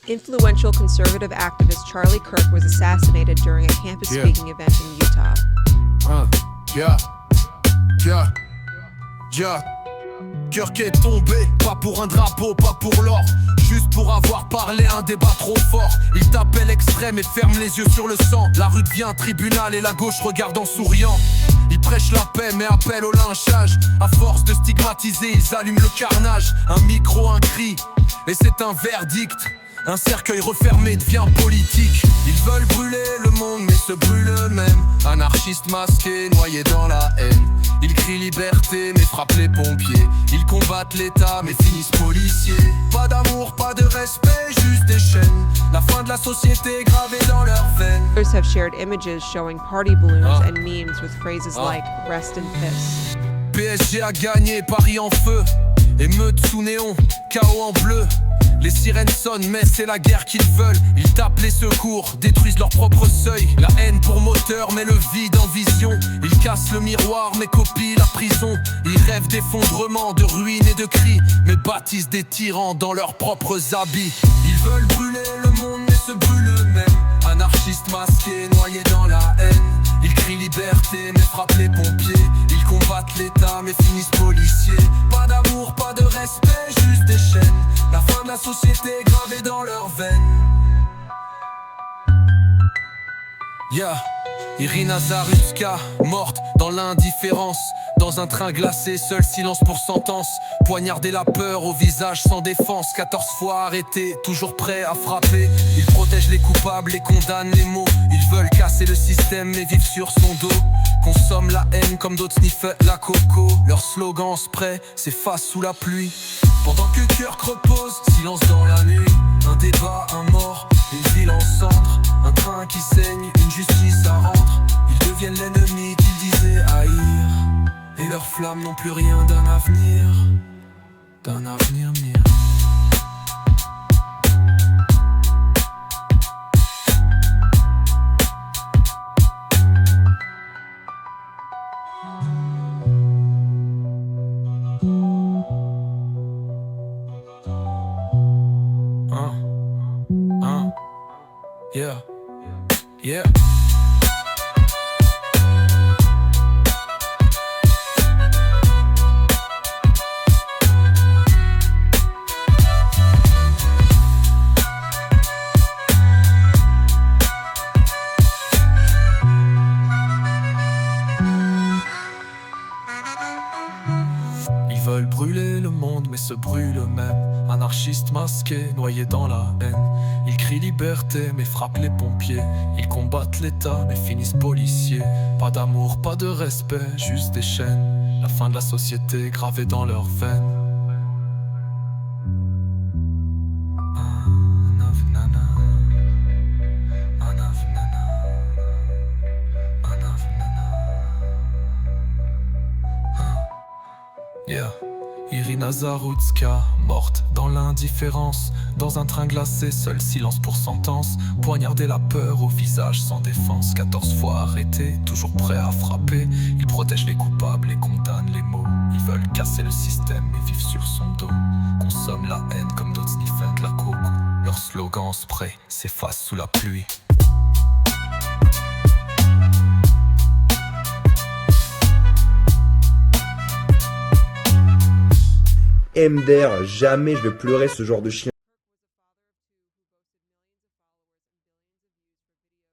Influential conservative activist Charlie Kirk was assassinated during a campus speaking event in Utah. Kirk est tombé, pas pour un drapeau, pas pour l'or, juste pour avoir parlé un débat trop fort. Il t'appelle extrême et ferme les yeux sur le sang. La rue devient tribunal et la gauche regarde en souriant. Ils prêchent la paix mais appellent au lynchage. À force de stigmatiser, ils allument le carnage. Un micro, un cri, et c'est un verdict. Un cercueil refermé devient politique. Ils veulent brûler le monde mais se brûlent eux-mêmes. Anarchistes masqués, noyés dans la haine. Ils crient liberté mais frappent les pompiers. Ils combattent l'État mais finissent policiers. Pas d'amour, pas de respect, juste des chaînes. La fin de la société gravée dans leurs veines. Others have shared images showing party balloons and memes with phrases like rest in peace. PSG a gagné, Paris en feu. Émeute sous néon, chaos en bleu. Les sirènes sonnent mais c'est la guerre qu'ils veulent. Ils tapent les secours, détruisent leur propre seuil. La haine pour moteur mais le vide en vision. Ils cassent le miroir mais copient la prison. Ils rêvent d'effondrement, de ruines et de cris, mais bâtissent des tyrans dans leurs propres habits. Ils veulent brûler le monde mais se brûlent eux-mêmes. Anarchistes masqués, noyés dans la haine. Ils crient liberté mais frappent les pompiers. Ils combattent l'État mais finissent policiers. Pas d'amour, pas de respect, juste des chaînes. La fin de la société gravée dans leurs veines. Irina Zarutska, morte dans l'indifférence. Dans un train glacé, seul silence pour sentence. Poignarder la peur au visage sans défense. 14 fois arrêté, toujours prêt à frapper. Ils protègent les coupables et condamnent les mots. Ils veulent casser le système mais vivent sur son dos. Consomment la haine comme d'autres sniffent la coco. Leur slogan spray s'efface sous la pluie. Pendant que Kirk repose, silence dans la nuit. Un débat, un mort, une ville en cendres. Un train qui saigne, une justice à rendre. Ils deviennent l'ennemi qu'ils disaient haïr. Et leurs flammes n'ont plus rien d'un avenir mire. Yeah. Ils veulent brûler le monde mais se brûlent eux-mêmes. Anarchistes masqués, noyés dans la haine. Ils crient liberté mais frappent les pompiers. Ils combattent l'État mais finissent policiers. Pas d'amour, pas de respect, juste des chaînes. La fin de la société gravée dans leurs veines. Irina Zarutska, morte dans l'indifférence. Dans un train glacé, seul silence pour sentence. Poignarder la peur au visage sans défense. 14 fois arrêté, toujours prêt à frapper. Ils protègent les coupables et condamnent les mots. Ils veulent casser le système et vivent sur son dos. Consomment la haine comme d'autres sniffent de la coco. Leur slogan spray s'efface sous la pluie. MDR, jamais je vais pleurer ce genre de chien.